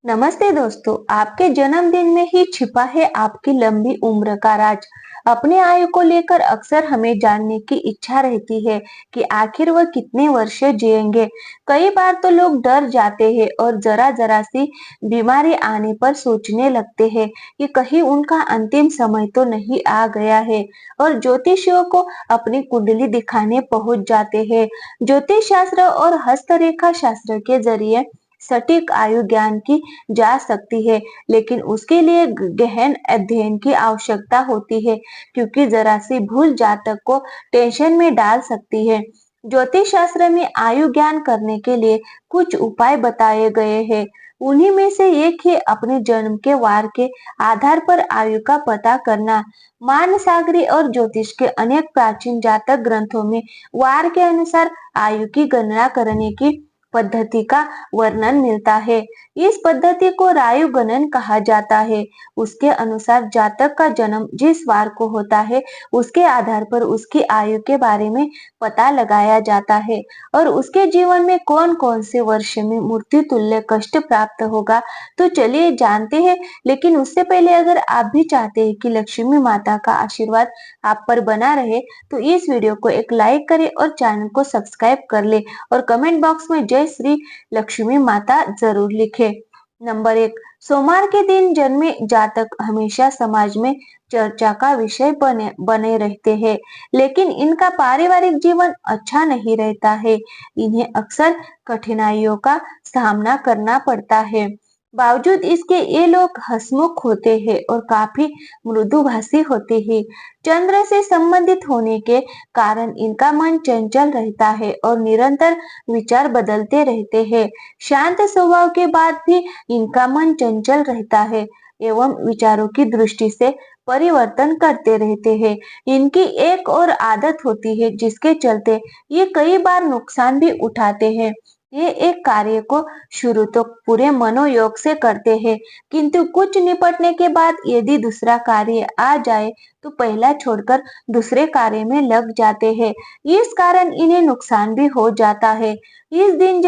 नमस्ते दोस्तों, आपके जन्मदिन में ही छिपा है आपकी लंबी उम्र का राज। अपनी आयु को लेकर अक्सर हमें जानने की इच्छा रहती है कि आखिर वह कितने वर्ष जिएंगे। कई बार तो लोग डर जाते हैं और जरा जरा सी बीमारी आने पर सोचने लगते हैं कि कहीं उनका अंतिम समय तो नहीं आ गया है और ज्योतिषियों को अपनी कुंडली दिखाने पहुंच जाते हैं। ज्योतिष शास्त्र और हस्तरेखा शास्त्र के जरिए सटीक आयु ज्ञान की जा सकती है, लेकिन उसके लिए गहन अध्ययन की आवश्यकता होती है, क्योंकि जरा सी भूल जातक को टेंशन में डाल सकती है। ज्योतिष शास्त्र में आयु ज्ञान करने के लिए कुछ उपाय बताए गए हैं। उन्हीं में से एक है अपने जन्म के वार के आधार पर आयु का पता करना। मानसागरी और ज्योतिष के अनेक प्राचीन जातक ग्रंथों में वार के अनुसार आयु की गणना करने की पद्धति का वर्णन मिलता है। इस पद्धति को रायु गणन कहा जाता है। उसके अनुसार जातक का जन्म जिस वार को होता है, उसके आधार पर उसकी आयु के बारे में पता लगाया जाता है और उसके जीवन में कौन कौन से वर्ष में मृत्यु तुल्य कष्ट प्राप्त होगा। तो चलिए जानते हैं, लेकिन उससे पहले अगर आप भी चाहते हैं कि लक्ष्मी माता का आशीर्वाद आप पर बना रहे, तो इस वीडियो को एक लाइक करें और चैनल को सब्सक्राइब कर ले और कमेंट बॉक्स में जय श्री लक्ष्मी माता जरूर लिखे। नंबर 1, सोमवार के दिन जन्मे जातक हमेशा समाज में चर्चा का विषय बने रहते हैं, लेकिन इनका पारिवारिक जीवन अच्छा नहीं रहता है। इन्हें अक्सर कठिनाइयों का सामना करना पड़ता है। बावजूद इसके ये लोग हंसमुख होते हैं और काफी मृदुभाषी होते हैं। चंद्र से संबंधित होने के कारण इनका मन चंचल रहता है और निरंतर विचार बदलते रहते हैं। शांत स्वभाव के बाद भी इनका मन चंचल रहता है एवं विचारों की दृष्टि से परिवर्तन करते रहते हैं। इनकी एक और आदत होती है जिसके चलते ये कई बार नुकसान भी उठाते हैं। ये एक कार्य को शुरू तो पूरे मनोयोग से करते हैं, किंतु कुछ निपटने के बाद यदि दूसरा कार्य आ जाए तो पहला छोड़कर दूसरे कार्य में लग जाते हैं। इस कारण इन्हें नुकसान भी हो जाता है। इस दिन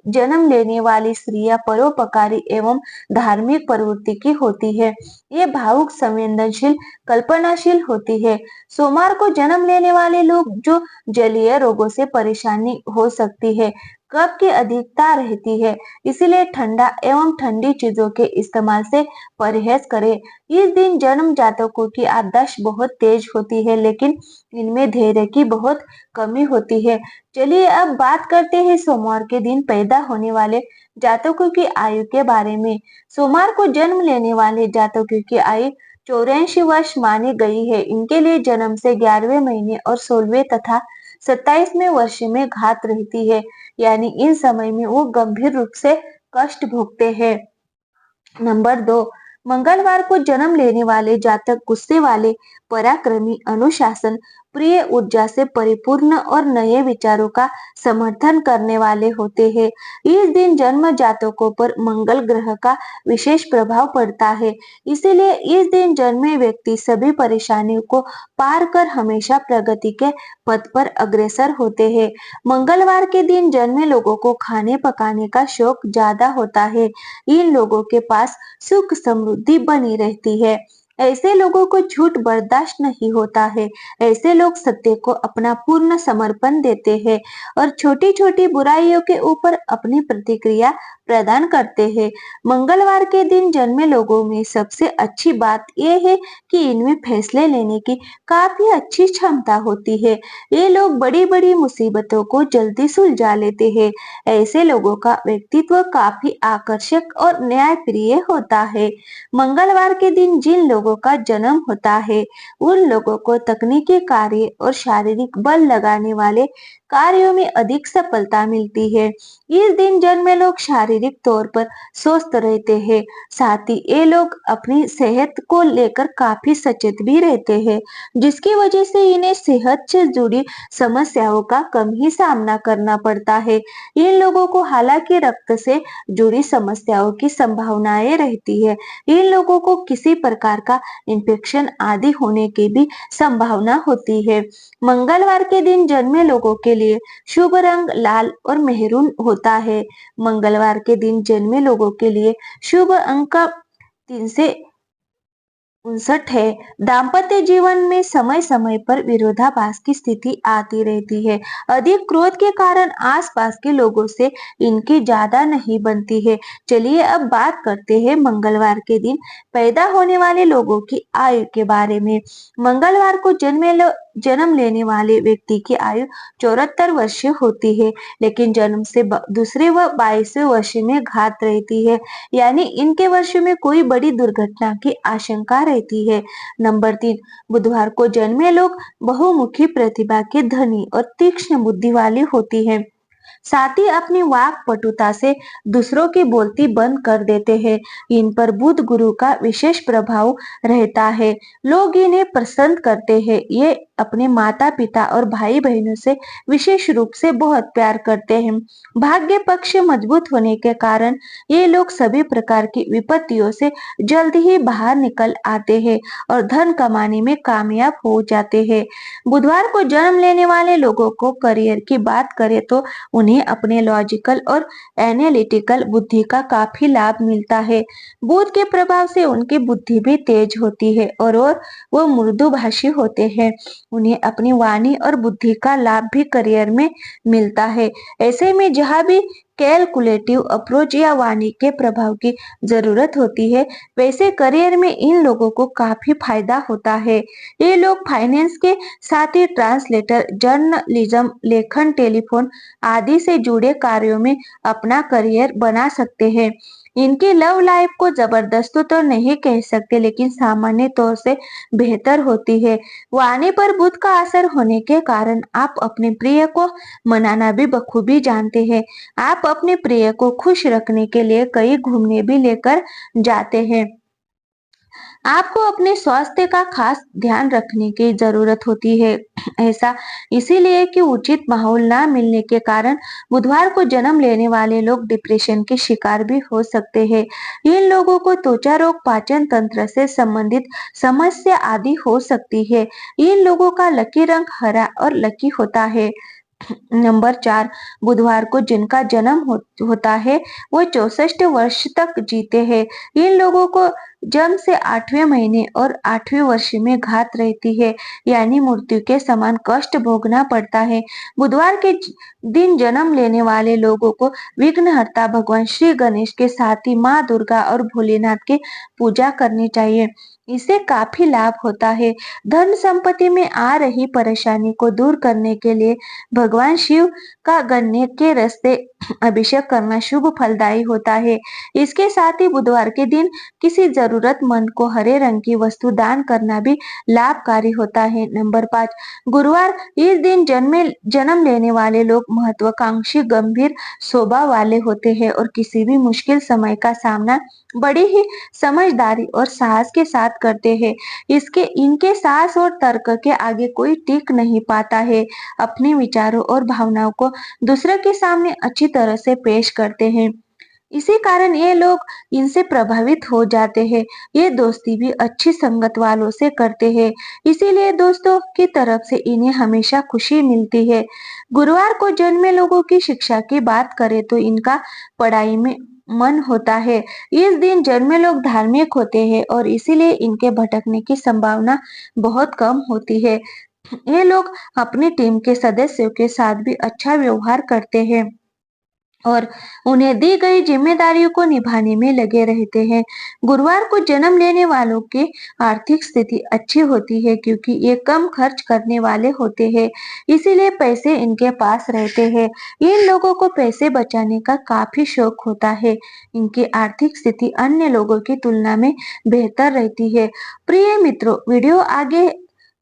जन्म लेने वाली स्त्रियां परोपकारी एवं धार्मिक प्रवृत्ति की होती है। ये भावुक, संवेदनशील, कल्पनाशील होती है। सोमवार को जन्म लेने वाले लोग जो जलीय रोगों से परेशानी हो सकती है, कफ की अधिकता रहती है, इसलिए ठंडा एवं ठंडी चीजों के इस्तेमाल से परहेज करें। इस दिन जन्म जातकों की याददाश्त बहुत तेज होती है, लेकिन इनमें धैर्य की बहुत कमी होती है। चलिए अब बात करते हैं सोमवार के दिन पैदा होने वाले जातकों की आयु के बारे में। सोमवार को जन्म लेने वाले जातकों की आयु 84 वर्ष मानी गई है। इनके लिए जन्म से 11वें महीने और 16वें तथा 27वें वर्ष में घात रहती है, यानी इन समय में वो गंभीर रूप से कष्ट भोगते हैं। नंबर 2, मंगलवार को जन्म लेने वाले जातक गुस्से वाले, पराक्रमी, अनुशासन प्रिय, ऊर्जा से परिपूर्ण और नए विचारों का समर्थन करने वाले होते हैं। इस दिन जन्म जातकों पर मंगल ग्रह का विशेष प्रभाव पड़ता है, इसीलिए इस दिन जन्मे व्यक्ति सभी परेशानियों को पार कर हमेशा प्रगति के पथ पर अग्रसर होते हैं। मंगलवार के दिन जन्मे लोगों को खाने पकाने का शौक ज्यादा होता है। इन लोगों के पास सुख समृद्धि बनी रहती है। ऐसे लोगों को झूठ बर्दाश्त नहीं होता है। ऐसे लोग सत्य को अपना पूर्ण समर्पण देते हैं और छोटी छोटी बुराइयों के ऊपर अपनी प्रतिक्रिया प्रदान करते हैं। मंगलवार के दिन जन्मे लोगों में सबसे अच्छी बात यह है कि इनमें फैसले लेने की काफी अच्छी क्षमता होती है। ये लोग बड़ी बड़ी मुसीबतों को जल्दी सुलझा लेते हैं। ऐसे लोगों का व्यक्तित्व काफी आकर्षक और न्यायप्रिय होता है। मंगलवार के दिन जिन लोगों का जन्म होता है, उन लोगों को तकनीकी कार्य और शारीरिक बल लगाने वाले कार्यों में अधिक सफलता मिलती है। इस दिन जन्मे लोग शारीरिक तौर पर स्वस्थ रहते हैं, साथ ही ये लोग अपनी सेहत को लेकर काफी सचेत भी रहते हैं, जिसकी वजह से इन्हें सेहत से जुड़ी समस्याओं का कम ही सामना करना पड़ता है। इन लोगों को हालांकि रक्त से जुड़ी समस्याओं की संभावनाएं रहती है। इन लोगों को किसी प्रकार का इन्फेक्शन आदि होने की भी संभावना होती है। मंगलवार के दिन जन्मे लोगों के लिए शुभ रंग लाल और मेहरून होता है। मंगलवार के दिन जन्मे लोगों के लिए शुभ अंक 359 है। दाम्पत्य जीवन में समय समय पर विरोधाभास की स्थिति आती रहती है। अधिक क्रोध के कारण आसपास के लोगों से इनकी ज्यादा नहीं बनती है। चलिए अब बात करते हैं मंगलवार के दिन पैदा होने वाले लोगों की आयु के बारे में। मंगलवार को जन्म लेने वाले व्यक्ति की आयु 74 वर्ष होती है, लेकिन जन्म से दूसरे व 22वें वर्ष में घात रहती है, यानी इनके वर्ष में कोई बड़ी दुर्घटना की आशंका रहती है। नंबर 3, बुधवार को जन्मे लोग बहुमुखी प्रतिभा के धनी और तीक्ष्ण बुद्धि वाले होती हैं। साथ ही अपनी वाक पटुता से दूसरों की बोलती बंद कर देते हैं। इन पर बुध गुरु का विशेष प्रभाव रहता है। लोग इन्हें पसंद करते हैं। ये अपने माता पिता और भाई बहनों से विशेष रूप से बहुत प्यार करते हैं। भाग्य पक्ष मजबूत होने के कारण ये लोग सभी प्रकार की विपत्तियों से जल्द ही बाहर निकल आते हैं और धन कमाने में कामयाब हो जाते हैं। बुधवार को जन्म लेने वाले लोगों को करियर की बात करें तो उन्हें अपने लॉजिकल और एनालिटिकल बुद्धि का काफी लाभ मिलता है। बुध के प्रभाव से उनकी बुद्धि भी तेज होती है और वो मृदुभाषी होते हैं। उन्हें अपनी वाणी और बुद्धि का लाभ भी करियर में मिलता है। ऐसे में जहाँ भी कैलकुलेटिव अप्रोच या वाणी के प्रभाव की जरूरत होती है, वैसे करियर में इन लोगों को काफी फायदा होता है। ये लोग फाइनेंस के साथ ही ट्रांसलेटर, जर्नलिज्म, लेखन, टेलीफोन आदि से जुड़े कार्यों में अपना करियर बना सकते हैं। इनकी लव लाइफ को जबरदस्त तो नहीं कह सकते, लेकिन सामान्य तौर से बेहतर होती है। वाणी पर बुध का असर होने के कारण आप अपने प्रिय को मनाना भी बखूबी जानते हैं। आप अपने प्रिय को खुश रखने के लिए कहीं घूमने भी लेकर जाते हैं। आपको अपने स्वास्थ्य का खास ध्यान रखने की जरूरत होती है। ऐसा इसीलिए कि उचित माहौल ना मिलने के कारण बुधवार को जन्म लेने वाले लोग डिप्रेशन के शिकार भी हो सकते हैं। इन लोगों को त्वचा रोग, पाचन तंत्र से संबंधित समस्या आदि हो सकती है। इन लोगों का लकी रंग हरा और लकी होता है। नंबर 4, बुधवार को जिनका जन्म होता है वो 64 वर्ष तक जीते हैं। इन लोगों को जन्म से 8वें महीने और 8वें वर्ष में घात रहती है, यानी मृत्यु के समान कष्ट भोगना पड़ता है। बुधवार के दिन जन्म लेने वाले लोगों को विघ्नहर्ता भगवान श्री गणेश के साथ ही माँ दुर्गा और भोलेनाथ की पूजा करनी चाहिए। इससे काफी लाभ होता है। धन संपत्ति में आ रही परेशानी को दूर करने के लिए भगवान शिव का गन्ने के रस से अभिषेक करना शुभ फलदायी होता है। इसके साथ ही बुधवार के दिन किसी जरूरतमंद को हरे रंग की वस्तु दान करना भी लाभकारी होता है। नंबर 5, गुरुवार, इस दिन जन्म लेने वाले लोग महत्वाकांक्षी, गंभीर स्वभाव वाले होते हैं और किसी भी मुश्किल समय का सामना बड़ी ही समझदारी और साहस के साथ करते हैं। इनके साहस और तर्क के आगे कोई टिक नहीं पाता है। अपने विचारों और भावनाओं को दूसरे के सामने अच्छी तरह से पेश करते हैं। इसी कारण ये लोग इनसे प्रभावित हो जाते हैं। ये दोस्ती भी अच्छी संगत वालों से करते हैं, इसीलिए दोस्तों की तरफ से इन्हें हमेशा खुशी मिलती है। गुरुवार को जन्मे लोगों की शिक्षा की बात करें तो इनका पढ़ाई में मन होता है। इस दिन जन्मे लोग धार्मिक होते हैं और इसीलिए इनके भटकने की संभावना बहुत कम होती है। ये लोग अपनी टीम के सदस्यों के साथ भी अच्छा व्यवहार करते हैं और उन्हें दी गई जिम्मेदारियों को निभाने में लगे रहते हैं। गुरुवार को जन्म लेने वालों की आर्थिक स्थिति अच्छी होती है क्योंकि ये कम खर्च करने वाले होते हैं, इसीलिए पैसे इनके पास रहते हैं। इन लोगों को पैसे बचाने का काफी शौक होता है। इनकी आर्थिक स्थिति अन्य लोगों की तुलना में बेहतर रहती है। प्रिय मित्रों,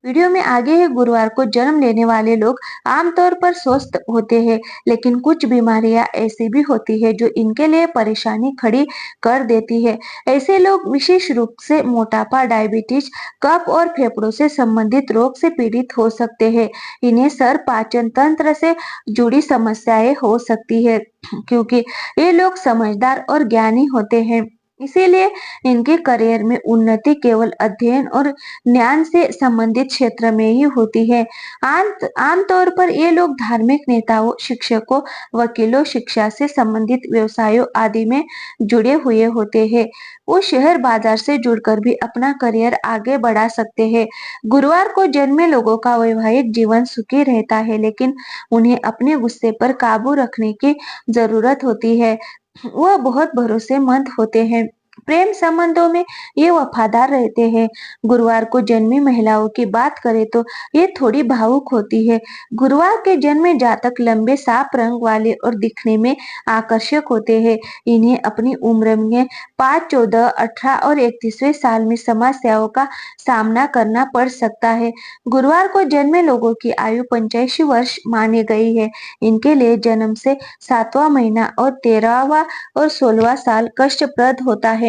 वीडियो में आगे है, गुरुवार को जन्म लेने वाले लोग आमतौर पर स्वस्थ होते हैं, लेकिन कुछ बीमारियां ऐसी भी होती है जो इनके लिए परेशानी खड़ी कर देती है। ऐसे लोग विशेष रूप से मोटापा, डायबिटीज, कफ और फेफड़ों से संबंधित रोग से पीड़ित हो सकते हैं। इन्हें सर, पाचन तंत्र से जुड़ी समस्याएं हो सकती है क्योंकि ये लोग समझदार और ज्ञानी होते हैं। इसीलिए इनके करियर में उन्नति केवल अध्ययन और ज्ञान से संबंधित क्षेत्र में ही होती है। आमतौर पर ये लोग धार्मिक नेताओं, शिक्षकों, वकीलों, शिक्षा से संबंधित व्यवसायों आदि में जुड़े हुए होते हैं। वो शहर बाजार से जुड़कर भी अपना करियर आगे बढ़ा सकते हैं। गुरुवार को जन्मे लोगों का वैवाहिक जीवन सुखी रहता है, लेकिन उन्हें अपने गुस्से पर काबू रखने की जरूरत होती है। वह बहुत भरोसेमंद होते हैं। प्रेम संबंधों में ये वफादार रहते हैं। गुरुवार को जन्मी महिलाओं की बात करें तो ये थोड़ी भावुक होती है। गुरुवार के जन्मे जातक लंबे साफ रंग वाले और दिखने में आकर्षक होते हैं। इन्हें अपनी उम्र में 5, 14, 18 और 31वें साल में समस्याओं का सामना करना पड़ सकता है। गुरुवार को जन्मे लोगों की आयु 85 वर्ष मानी गई है। इनके लिए जन्म से 7वां महीना और 13वां और 16वां साल कष्टप्रद होता है।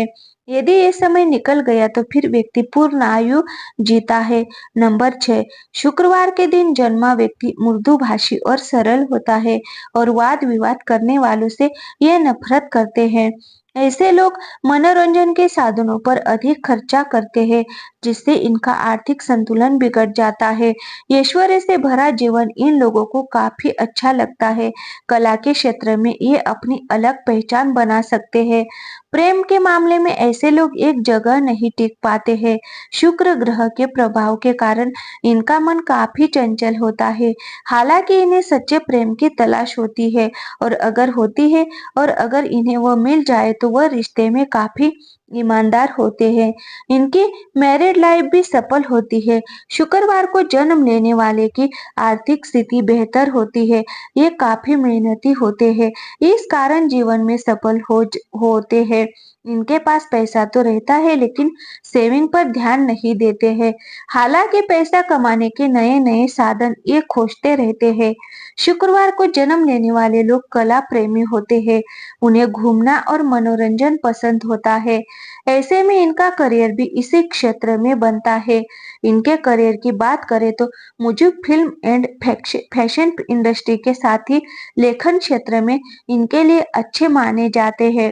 यदि ये समय निकल गया तो फिर व्यक्ति पूर्ण आयु जीता है। नंबर 6, शुक्रवार के दिन जन्मा व्यक्ति मृदुभाषी और सरल होता है और वाद विवाद करने वालों से ये नफरत करते हैं। ऐसे लोग मनोरंजन के साधनों पर अधिक खर्चा करते हैं, जिससे इनका आर्थिक संतुलन बिगड़ जाता है। ऐश्वर्य से भरा जीवन इन लोगों को काफी अच्छा लगता है। कला के क्षेत्र में ये अपनी अलग पहचान बना सकते हैं। प्रेम के मामले में ऐसे लोग एक जगह नहीं टिक पाते हैं। शुक्र ग्रह के प्रभाव के कारण इनका मन काफी चंचल होता है। हालांकि इन्हें सच्चे प्रेम की तलाश होती है, और अगर होती है और अगर इन्हें वह मिल जाए तो वह रिश्ते में काफी ईमानदार होते हैं। इनकी मैरिड लाइफ भी सफल होती है। शुक्रवार को जन्म लेने वाले की आर्थिक स्थिति बेहतर होती है। ये काफी मेहनती होते हैं, इस कारण जीवन में सफल होते हैं। इनके पास पैसा तो रहता है, लेकिन सेविंग पर ध्यान नहीं देते हैं। हालांकि पैसा कमाने के नए नए साधन ये खोजते रहते हैं। शुक्रवार को जन्म लेने वाले लोग कला प्रेमी होते हैं। उन्हें घूमना और मनोरंजन पसंद होता है। ऐसे में इनका करियर भी इसी क्षेत्र में बनता है। इनके करियर की बात करें तो music, film and fashion industry के साथ ही लेखन क्षेत्र में इनके लिए अच्छे माने जाते हैं।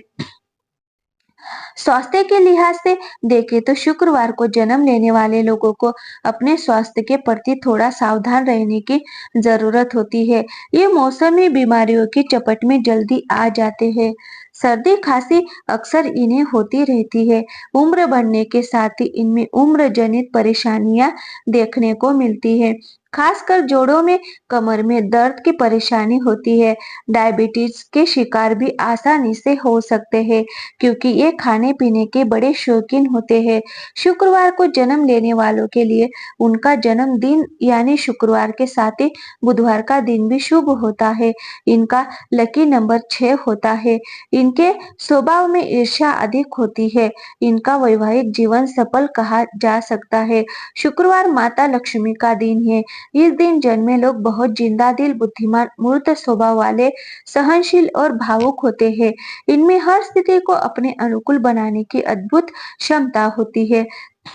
स्वास्थ्य के लिहाज से देखें तो शुक्रवार को जन्म लेने वाले लोगों को अपने स्वास्थ्य के प्रति थोड़ा सावधान रहने की जरूरत होती है। ये मौसमी बीमारियों की चपेट में जल्दी आ जाते हैं। सर्दी खांसी अक्सर इन्हें होती रहती है। उम्र बढ़ने के साथ ही इनमें उम्र जनित परेशानियां देखने को मिलती है। खासकर जोड़ों में, कमर में दर्द की परेशानी होती है। डायबिटीज के शिकार भी आसानी से हो सकते हैं, क्योंकि ये खाने पीने के बड़े शौकीन होते हैं। शुक्रवार को जन्म लेने वालों के लिए उनका जन्मदिन यानी शुक्रवार के साथ ही बुधवार का दिन भी शुभ होता है। इनका लकी नंबर 6 होता है। इनके स्वभाव में ईर्ष्या अधिक होती है। इनका वैवाहिक जीवन सफल कहा जा सकता है। शुक्रवार माता लक्ष्मी का दिन है। इस दिन जन्मे लोग बहुत जिंदा दिल, बुद्धिमान, मूर्त स्वभाव वाले, सहनशील और भावुक होते हैं। इनमें हर स्थिति को अपने अनुकूल बनाने की अद्भुत क्षमता होती है।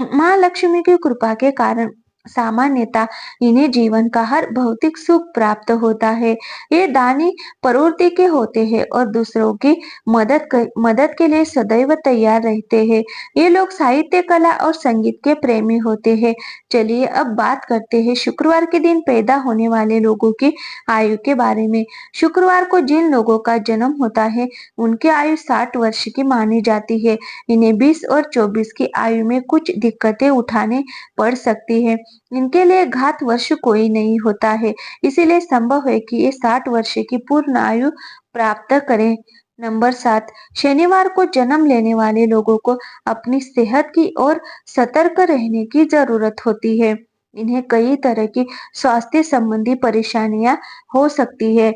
माँ लक्ष्मी की कृपा के कारण सामान्यतः इन्हें जीवन का हर भौतिक सुख प्राप्त होता है। ये दानी प्रवृत्ति के होते हैं और दूसरों की मदद के लिए सदैव तैयार रहते हैं। ये लोग साहित्य, कला और संगीत के प्रेमी होते हैं। चलिए अब बात करते हैं शुक्रवार के दिन पैदा होने वाले लोगों की आयु के बारे में। शुक्रवार को जिन लोगों का जन्म होता है उनकी आयु 60 वर्ष की मानी जाती है। इन्हें 20 और 24 की आयु में कुछ दिक्कतें उठाने पड़ सकती है। इनके लिए घात वर्ष कोई नहीं होता है, इसीलिए संभव है कि ये 60 वर्ष की पूर्ण आयु प्राप्त करें। नंबर 7, शनिवार को जन्म लेने वाले लोगों को अपनी सेहत की ओर सतर्क रहने की जरूरत होती है। इन्हें कई तरह की स्वास्थ्य संबंधी परेशानियां हो सकती है।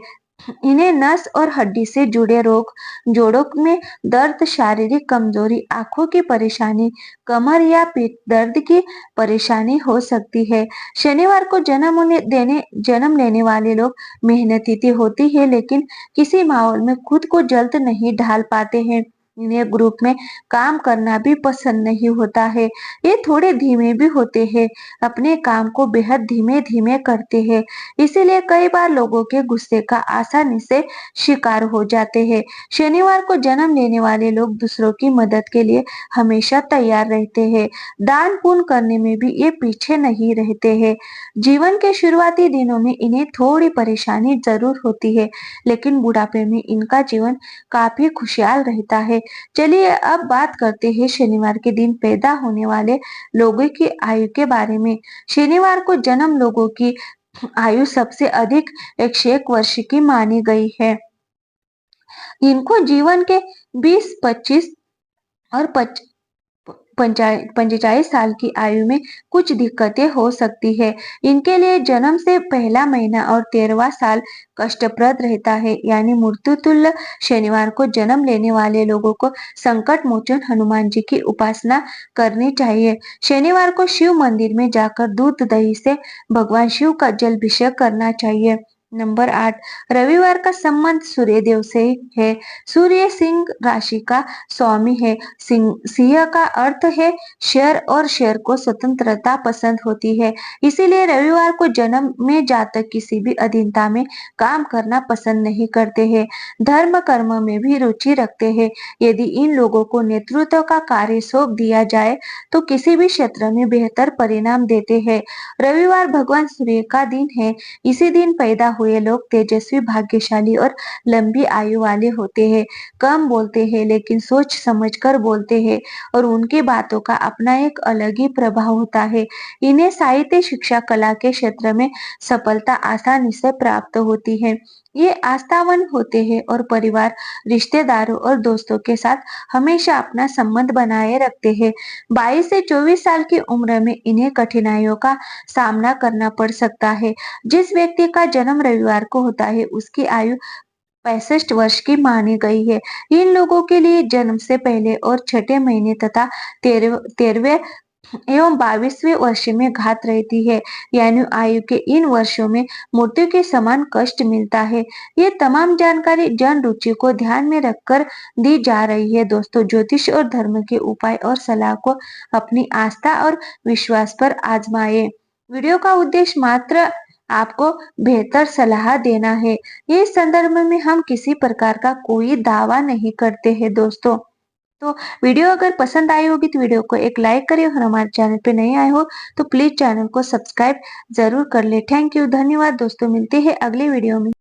इन्हें नस और हड्डी से जुड़े रोग, जोड़ों में दर्द, शारीरिक कमजोरी, आंखों की परेशानी, कमर या पीठ दर्द की परेशानी हो सकती है। शनिवार को जन्म लेने वाले लोग मेहनती होते हैं, लेकिन किसी माहौल में खुद को जल्द नहीं ढाल पाते हैं। इन्हें ग्रुप में काम करना भी पसंद नहीं होता है। ये थोड़े धीमे भी होते हैं, अपने काम को बेहद धीमे-धीमे करते हैं, इसीलिए कई बार लोगों के गुस्से का आसानी से शिकार हो जाते हैं। शनिवार को जन्म लेने वाले लोग दूसरों की मदद के लिए हमेशा तैयार रहते हैं। दान पुण्य करने में भी ये पीछे नहीं रहते हैं। जीवन के शुरुआती दिनों में इन्हें थोड़ी परेशानी जरूर होती है, लेकिन बुढ़ापे में इनका जीवन काफी खुशहाल रहता है। चलिए अब बात करते हैं शनिवार के दिन पैदा होने वाले लोगों की आयु के बारे में। शनिवार को जन्म लोगों की आयु सबसे अधिक 101 वर्ष की मानी गई है। इनको जीवन के 20, 25 और 45 साल की आयु में कुछ दिक्कतें हो सकती है। इनके लिए जन्म से पहला महीना और 13वां साल कष्टप्रद रहता है, यानी मृत्यु तुल्य। शनिवार को जन्म लेने वाले लोगों को संकट मोचन हनुमान जी की उपासना करनी चाहिए। शनिवार को शिव मंदिर में जाकर दूध दही से भगवान शिव का जलाभिषेक करना चाहिए। नंबर 8, रविवार का संबंध सूर्य देव से है। सूर्य सिंह राशि का स्वामी है। सिंह का अर्थ है शेर और शेर को स्वतंत्रता पसंद होती है, इसीलिए रविवार को जन्म में जातक किसी भी अधीनता में काम करना पसंद नहीं करते हैं। धर्म कर्म में भी रुचि रखते हैं। यदि इन लोगों को नेतृत्व का कार्य सौंप दिया जाए तो किसी भी क्षेत्र में बेहतर परिणाम देते हैं। रविवार भगवान सूर्य का दिन है। इसी दिन पैदा हुए लोग तेजस्वी, भाग्यशाली और लंबी आयु वाले होते हैं। कम बोलते हैं लेकिन सोच समझकर बोलते हैं और उनकी बातों का अपना एक अलग ही प्रभाव होता है। इन्हें साहित्य, शिक्षा, कला के क्षेत्र में सफलता आसानी से प्राप्त होती है। ये आस्थावान होते हैं और परिवार, रिश्तेदारों और दोस्तों के साथ हमेशा अपना संबंध बनाए रखते हैं। 22 से 24 साल की उम्र में इन्हें कठिनाइयों का सामना करना पड़ सकता है। जिस व्यक्ति का जन्म रविवार को होता है उसकी आयु 65 वर्ष की मानी गई है। इन लोगों के लिए जन्म से पहले और छठे महीने तथा 13वें एवं 22वें वर्ष में घात रहती है, यानी आयु के इन वर्षों में मृत्यु के समान कष्ट मिलता है। ये तमाम जानकारी जन रुचि को ध्यान में रखकर दी जा रही है। दोस्तों, ज्योतिष और धर्म के उपाय और सलाह को अपनी आस्था और विश्वास पर आजमाएं। वीडियो का उद्देश्य मात्र आपको बेहतर सलाह देना है। इस संदर्भ में हम किसी प्रकार का कोई दावा नहीं करते हैं दोस्तों। तो वीडियो अगर पसंद आई होगी तो वीडियो को एक लाइक करें और हमारे चैनल पे नए आए हो तो प्लीज चैनल को सब्सक्राइब जरूर कर ले। थैंक यू, धन्यवाद दोस्तों। मिलते हैं अगले वीडियो में।